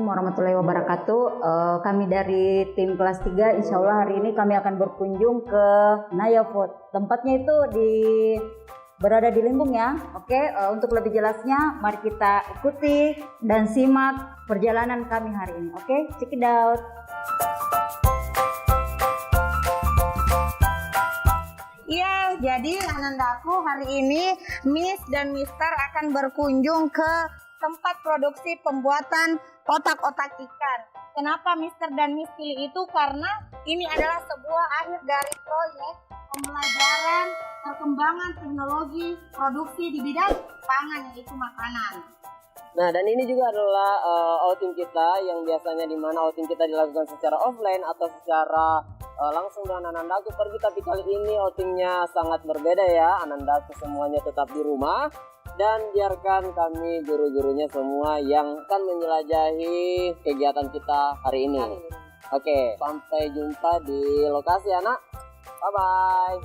Assalamualaikum warahmatullahi wabarakatuh. Kami dari tim kelas 3, insya Allah hari ini kami akan berkunjung ke Naya Food. Tempatnya itu berada di Limbung ya. Oke, untuk lebih jelasnya mari kita ikuti dan simak perjalanan kami hari ini. Oke, check it out. Iya, jadi Anandaku hari ini Miss dan Mister akan berkunjung ke tempat produksi pembuatan otak-otak ikan. Kenapa Mister dan Miss pilih itu? Karena ini adalah sebuah akhir dari proyek pembelajaran perkembangan teknologi produksi di bidang pangan, yaitu makanan. Nah, dan ini juga adalah outing kita yang biasanya di mana outing kita dilakukan secara offline atau secara langsung dengan Anandaku pergi, tapi kali ini outingnya sangat berbeda ya. Anandaku semuanya tetap di rumah dan biarkan kami guru-gurunya semua yang akan menjelajahi kegiatan kita hari ini. Oke, sampai jumpa di lokasi anak. Bye-bye.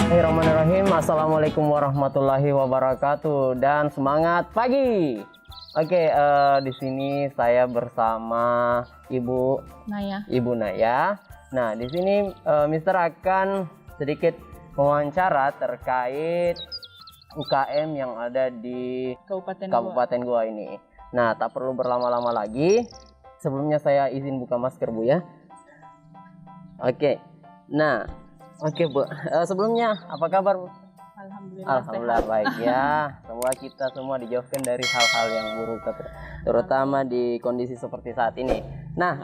Bismillahirrahmanirrahim. Assalamualaikum warahmatullahi wabarakatuh dan semangat pagi. Oke, di sini saya bersama Ibu Naya. Nah, di sini Mister akan sedikit wawancara terkait UKM yang ada di Kabupaten Goa ini. Nah, tak perlu berlama-lama lagi. Sebelumnya saya izin buka masker, Bu ya. Oke. Nah, oke Bu, sebelumnya apa kabar Bu? Alhamdulillah baik ya. Semoga kita semua dijauhkan dari hal-hal yang buruk, terutama di kondisi seperti saat ini. Nah,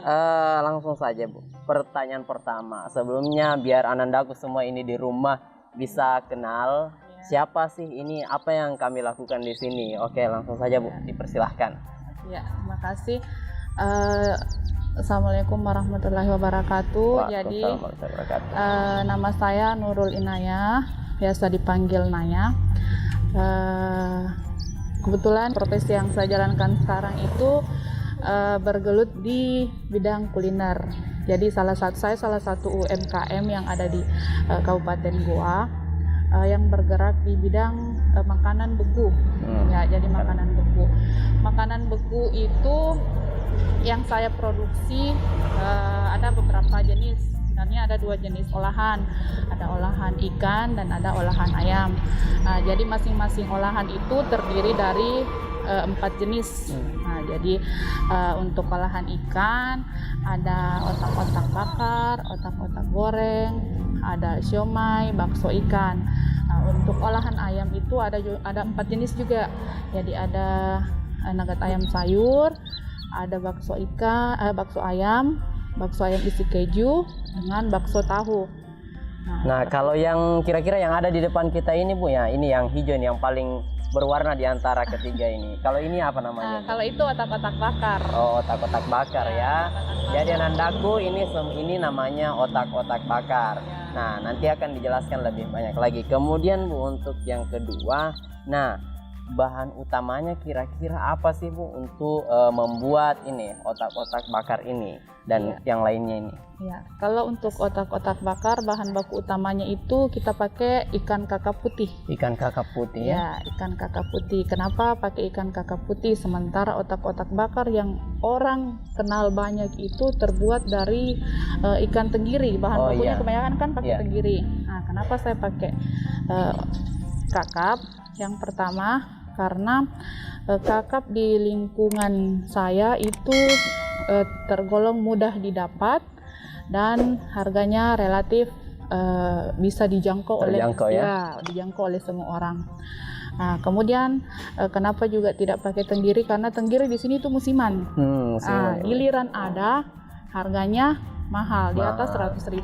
langsung saja Bu. Pertanyaan pertama, sebelumnya biar Anandaku semua ini di rumah bisa kenal siapa sih ini, apa yang kami lakukan di sini. Oke, langsung saja Bu, dipersilahkan. Ya, terima kasih. Assalamualaikum warahmatullahi wabarakatuh. Jadi nama saya Nurul Inayah, biasa dipanggil Naya. Kebetulan profesi yang saya jalankan sekarang itu bergelut di bidang kuliner. Jadi salah satu UMKM yang ada di Kabupaten Goa yang bergerak di bidang makanan beku. Ya, jadi makanan beku. Makanan beku itu yang saya produksi ada beberapa jenis. Sebenarnya ada 2 jenis olahan, ada olahan ikan dan ada olahan ayam. Jadi masing-masing olahan itu terdiri dari 4 jenis. Nah, jadi untuk olahan ikan ada otak-otak bakar, otak-otak goreng, ada siomay, bakso ikan. Nah, untuk olahan ayam itu ada 4 jenis juga. Jadi ada nugget ayam sayur, ada bakso ayam isi keju dengan bakso tahu. Nah, kalau yang kira-kira yang ada di depan kita ini Bu ya, ini yang hijau ini yang paling berwarna di antara ketiga ini. Kalau ini apa namanya? Kalau itu otak-otak bakar. Oh, otak-otak bakar ya. Jadi Anandaku ini namanya otak-otak bakar. Nah, nanti akan dijelaskan lebih banyak lagi. Kemudian Bu, untuk yang kedua, nah, bahan utamanya kira-kira apa sih Bu untuk membuat ini otak-otak bakar ini dan yang lainnya ini? Ya, kalau untuk otak-otak bakar bahan baku utamanya itu kita pakai ikan kakap putih. Ikan kakap putih ya? Ya, ikan kakap putih. Kenapa pakai ikan kakap putih? Sementara otak-otak bakar yang orang kenal banyak itu terbuat dari ikan tenggiri. Bahan bakunya kebanyakan kan pakai tenggiri. Nah, kenapa saya pakai kakap? Yang pertama, karena kakap di lingkungan saya itu tergolong mudah didapat dan harganya relatif bisa dijangkau oleh semua orang. Nah, kemudian kenapa juga tidak pakai tenggiri? Karena tenggiri di sini itu musiman. Giliran ada, harganya mahal, di atas 100.000.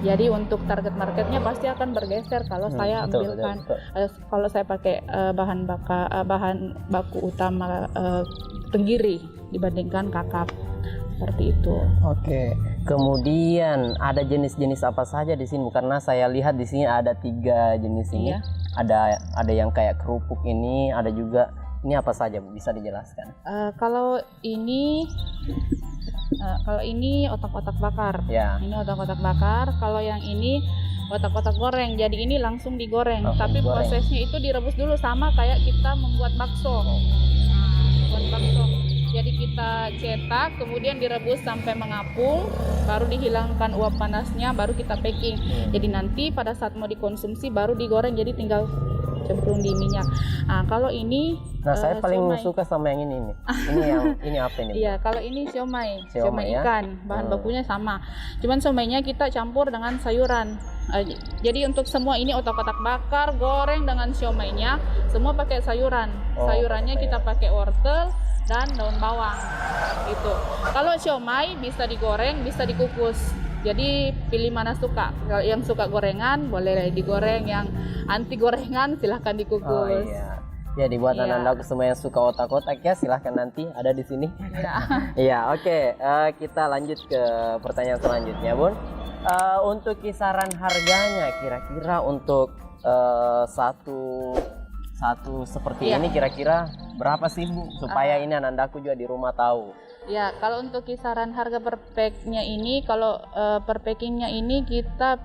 Jadi untuk target marketnya pasti akan bergeser kalau saya ambilkan kalau saya pakai bahan baku utama tenggiri dibandingkan kakap. seperti itu. Oke. Kemudian ada jenis-jenis apa saja di sini? Karena saya lihat di sini ada 3 jenis ini. Iya. Ada yang kayak kerupuk ini, ada juga ini apa saja, Bu? Bisa dijelaskan? Kalau ini otak-otak bakar. Ya. Ini otak-otak bakar. Kalau yang ini otak-otak goreng. Jadi ini langsung digoreng. Langsung Tapi digoreng. prosesnya itu direbus dulu sama kayak kita membuat bakso. Buat bakso. Jadi kita cetak, kemudian direbus sampai mengapung, baru dihilangkan uap panasnya, baru kita packing. Jadi nanti pada saat mau dikonsumsi baru digoreng. Jadi tinggal cemplung di minyak. Nah, kalau ini Nah, saya paling siomay. suka sama yang ini nih. Ini apa ini? Bu? Iya, kalau ini siomay Siomay ya? ikan, bahan bakunya sama. Cuman siomaynya kita campur dengan sayuran. Jadi untuk semua ini otak-otak bakar, goreng dengan siomaynya, semua pakai sayuran. Oh, Sayurannya pakai kita pakai wortel dan daun bawang. Gitu. Kalau siomay bisa digoreng, bisa dikukus. Jadi pilih mana suka. Kalau yang suka gorengan boleh digoreng, yang anti gorengan silahkan dikukus. Oh iya. Jadi buat Iya. anak-anak semua yang suka otak-otak ya silahkan nanti ada di sini. Ya. Iya, oke. Kita lanjut ke pertanyaan selanjutnya, Bun. Untuk kisaran harganya kira-kira untuk satu seperti Iya. ini kira-kira berapa sih, Bu? Supaya ini anak-anakku juga di rumah tahu. Ya, kalau untuk kisaran harga per pack-nya ini, kalau per packingnya ini kita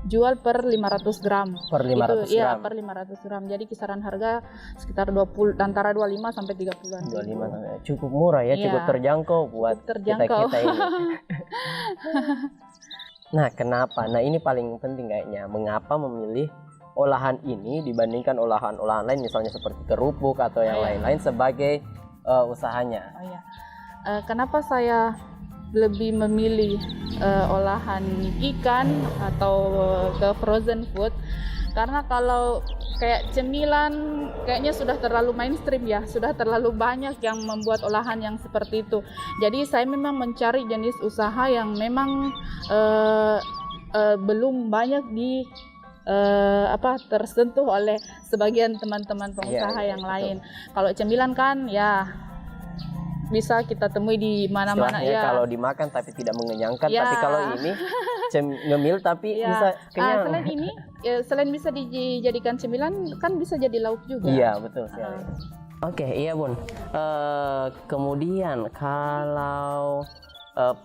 jual per 500 gram. Per 500 Itu, gram. Iya, per 500 gram. Jadi kisaran harga sekitar 20, antara 25 sampai 30-an. 25 cukup murah ya, Iya. cukup terjangkau buat Cukup terjangkau. kita ini. Nah, kenapa? Nah, ini paling penting kayaknya. Mengapa memilih olahan ini dibandingkan olahan-olahan lain, misalnya seperti kerupuk atau yang lain-lain sebagai usahanya? Oh iya. Kenapa saya lebih memilih olahan ikan atau ke frozen food? Karena kalau kayak cemilan kayaknya sudah terlalu mainstream ya, sudah terlalu banyak yang membuat olahan yang seperti itu. Jadi saya memang mencari jenis usaha yang memang belum banyak tersentuh oleh sebagian teman-teman pengusaha Iya, yang betul. lain. Kalau cemilan kan ya bisa kita temui di mana-mana Istilahnya ya. kalau dimakan tapi tidak mengenyangkan, Ya. tapi kalau ini ngemil tapi Ya. bisa kenyang. Selain ini, selain bisa dijadikan cemilan, kan bisa jadi lauk juga. Iya, betul sekali. Oke, iya, Bun. Kemudian kalau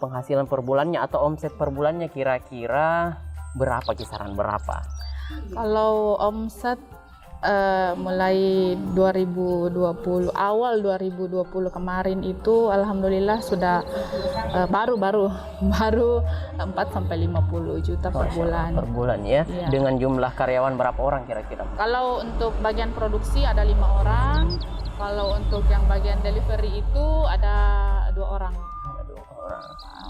penghasilan per bulannya atau omset per bulannya kira-kira berapa, kisaran berapa? Kalau omset mulai 2020, awal 2020 kemarin itu alhamdulillah sudah baru 4 sampai 50 juta per bulan. Per bulan ya. Iya. Dengan jumlah karyawan berapa orang kira-kira? Kalau untuk bagian produksi ada 5 orang. Kalau untuk yang bagian delivery itu ada 2 orang.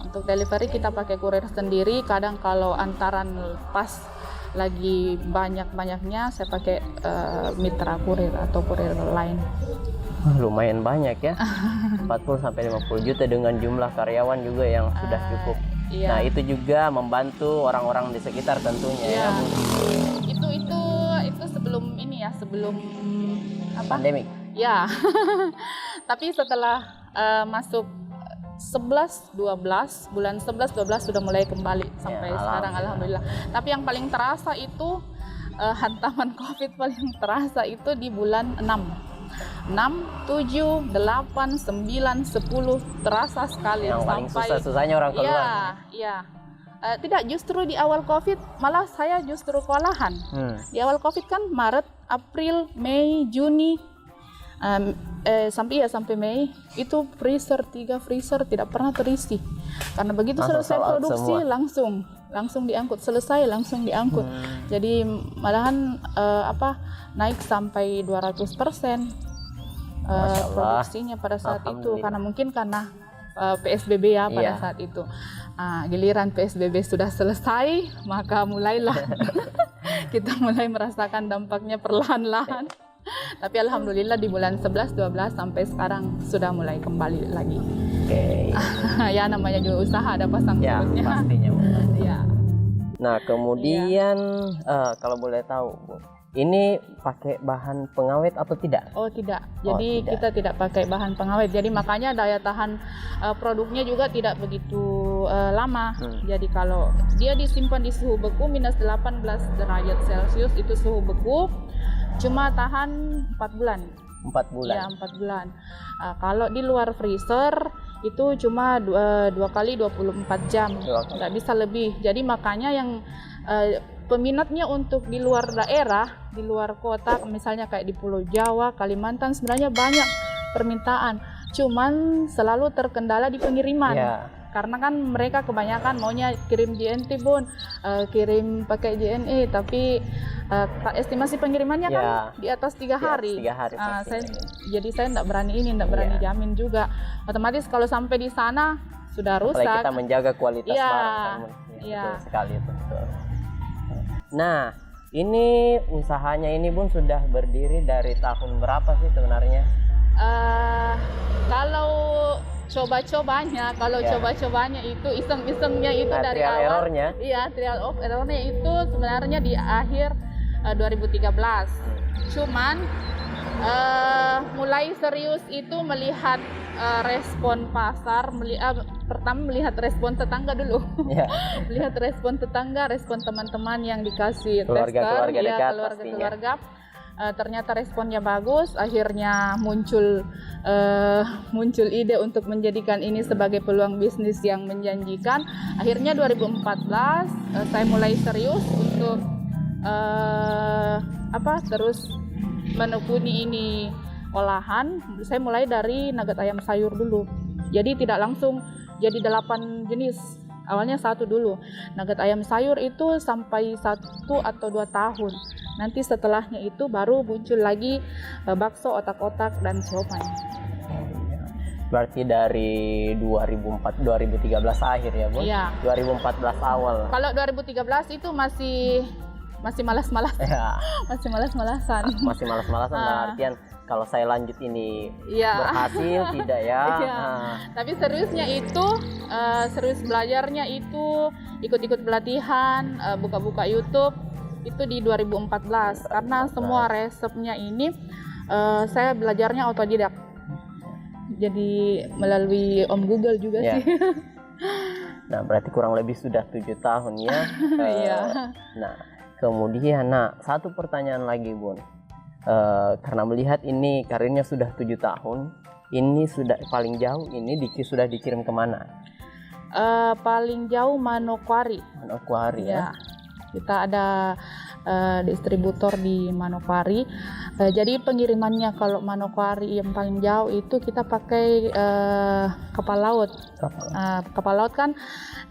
Untuk delivery kita pakai kurir sendiri. Kadang kalau antaran pas lagi banyak-banyaknya saya pakai mitra kurir atau kurir lain. Lumayan banyak ya. 40 sampai 50 juta dengan jumlah karyawan juga yang sudah cukup. Iya. Nah, itu juga membantu orang-orang di sekitar tentunya Iya. ya, Bu. Itu sebelum ini ya, sebelum Pandemik. Ya. Tapi setelah masuk bulan 11-12 sudah mulai kembali sampai sekarang alhamdulillah. Tapi yang paling terasa itu hantaman Covid paling terasa itu di bulan 6, 7, 8, 9, 10 terasa sekali Yang paling sampai susah-susahnya orang keluar. Iya. Tidak, justru di awal Covid malah saya justru kewalahan. Di awal Covid kan Maret, April, Mei, Juni, sampai Mei itu 3 freezer tidak pernah terisi. Karena begitu Langsung selesai sold out produksi semua. langsung diangkut, selesai langsung diangkut. Jadi malahan naik sampai 200% produksinya pada saat itu, karena mungkin karena PSBB ya pada Iya. saat itu. Giliran PSBB sudah selesai, maka mulailah kita mulai merasakan dampaknya perlahan-lahan. Tapi alhamdulillah di bulan 11-12 sampai sekarang sudah mulai kembali lagi. Oke. Ya namanya juga usaha, ada pasang Ya, surutnya. pastinya, Bu. Ya. Nah, kemudian kalau boleh tahu, Bu, Ini pakai bahan pengawet atau tidak? Oh tidak, Oh, jadi tidak. kita tidak pakai bahan pengawet. Jadi makanya daya tahan produknya juga tidak begitu lama. Jadi kalau dia disimpan di suhu beku minus 18 derajat Celcius itu suhu beku, cuma tahan 4 bulan. 4 bulan. Ya 4 bulan. Kalau di luar freezer itu cuma 2 kali 24 jam, nggak bisa lebih. Jadi makanya yang peminatnya untuk di luar daerah, di luar kota, misalnya kayak di Pulau Jawa, Kalimantan, sebenarnya banyak permintaan. Cuman selalu terkendala di pengiriman. Ya. Karena kan mereka kebanyakan maunya kirim JNT Bun, kirim pakai JNE, tapi estimasi pengirimannya kan di atas 3 hari. 3 hari. Jadi saya tidak berani barang jamin juga. Otomatis kalau sampai di sana sudah rusak. Apalagi kita menjaga kualitas Iya, barang. iya. Betul sekali itu. Betul. Nah, ini usahanya ini Bun sudah berdiri dari tahun berapa sih sebenarnya? Kalau coba-cobanya, itu iseng-isengnya itu Nah, dari trial awal. errornya? Iya, trial of errornya itu sebenarnya di akhir 2013. Cuman mulai serius itu melihat respon pasar, pertama melihat respon tetangga dulu. Ya. Melihat respon tetangga, respon teman-teman yang dikasih Keluarga tester, dekat keluarga-keluarga. Ternyata responnya bagus, akhirnya muncul ide untuk menjadikan ini sebagai peluang bisnis yang menjanjikan. Akhirnya 2014 saya mulai serius untuk terus menekuni ini olahan. Saya mulai dari nugget ayam sayur dulu. Jadi tidak langsung jadi 8 jenis. Awalnya 1 dulu. Nugget ayam sayur itu sampai 1 atau 2 tahun. Nanti setelahnya itu baru muncul lagi bakso, otak-otak, dan siomay. Berarti dari 2013 akhir ya Bun? Iya. 2014 awal. Kalau 2013 itu masih malas-malas. Ya. Masih malas-malasan. Masih malas-malasan dalam artian kalau saya lanjut ini berhasil tidak ya. Tapi seriusnya itu serius belajarnya itu ikut-ikut pelatihan, buka-buka YouTube itu di 2014 karena semua resepnya ini saya belajarnya otodidak. Jadi melalui Om Google juga sih. Nah, berarti kurang lebih sudah 7 tahun ya. Nah, kemudian satu pertanyaan lagi Bun. Karena melihat ini karirnya sudah 7 tahun, ini sudah paling jauh ini sudah dikirim kemana? Paling jauh Manokwari. Manokwari ya. Kita ada distributor di Manokwari. Jadi pengirimannya kalau Manokwari yang paling jauh itu kita pakai kapal laut. Kapal laut kan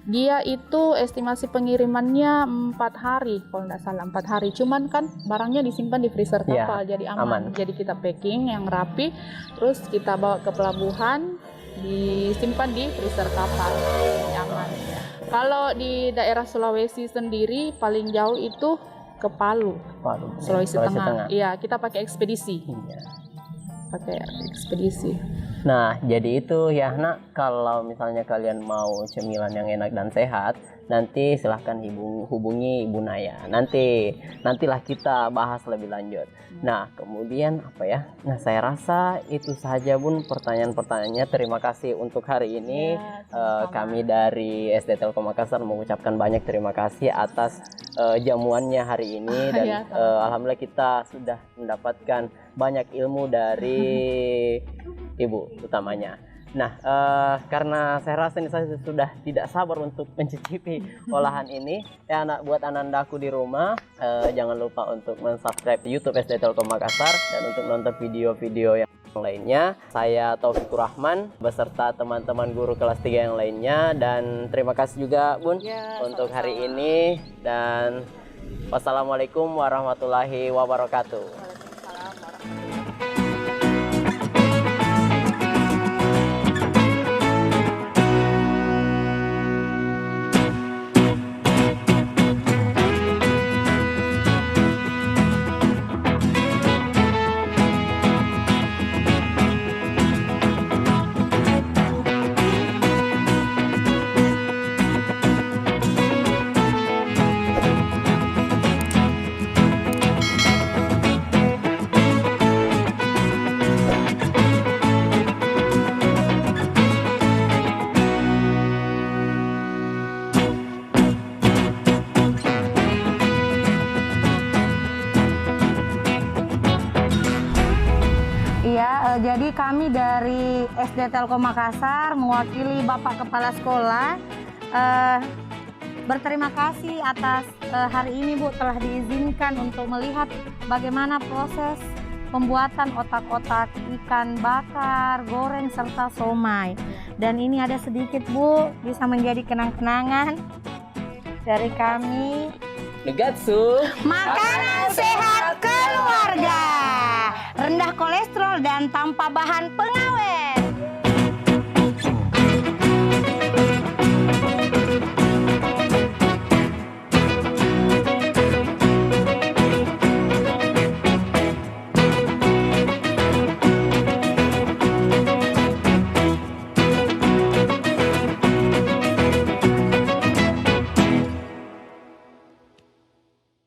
dia itu estimasi pengirimannya 4 hari kalau tidak salah, 4 hari. Cuman kan barangnya disimpan di freezer kapal, jadi aman. Jadi kita packing yang rapi, terus kita bawa ke pelabuhan, disimpan di freezer kapal, aman. Kalau di daerah Sulawesi sendiri paling jauh itu ke Palu, Sulawesi Tengah. Iya, kita pakai ekspedisi. Pakai ekspedisi. Nah, jadi itu ya Nak, kalau misalnya kalian mau cemilan yang enak dan sehat, nanti silahkan hubungi Ibu Naya. Nantilah kita bahas lebih lanjut. Nah, kemudian apa ya? Nah, saya rasa itu saja Bun pertanyaan-pertanyaannya. Terima kasih untuk hari ini. Kami dari SD Telkom Makassar mengucapkan banyak terima kasih atas jamuannya hari ini dan alhamdulillah kita sudah mendapatkan banyak ilmu dari Ibu utamanya. Nah, karena saya rasa ini saya sudah tidak sabar untuk mencicipi olahan ini. Ya, buat anak-anakku di rumah, jangan lupa untuk mensubscribe YouTube SD Telkom Makassar dan untuk nonton video-video yang lainnya. Saya Taufikur Rahman beserta teman-teman guru kelas 3 yang lainnya, dan terima kasih juga Bun untuk hari ini, dan wassalamualaikum warahmatullahi wabarakatuh. Jadi kami dari SD Telkom Makassar mewakili Bapak Kepala Sekolah berterima kasih atas hari ini Bu telah diizinkan untuk melihat bagaimana proses pembuatan otak-otak ikan bakar, goreng, serta somai. Dan ini ada sedikit Bu, bisa menjadi kenang-kenangan dari kami. Nugatsu. Makanan sehat keluarga, rendah kolesterol dan tanpa bahan pengawet.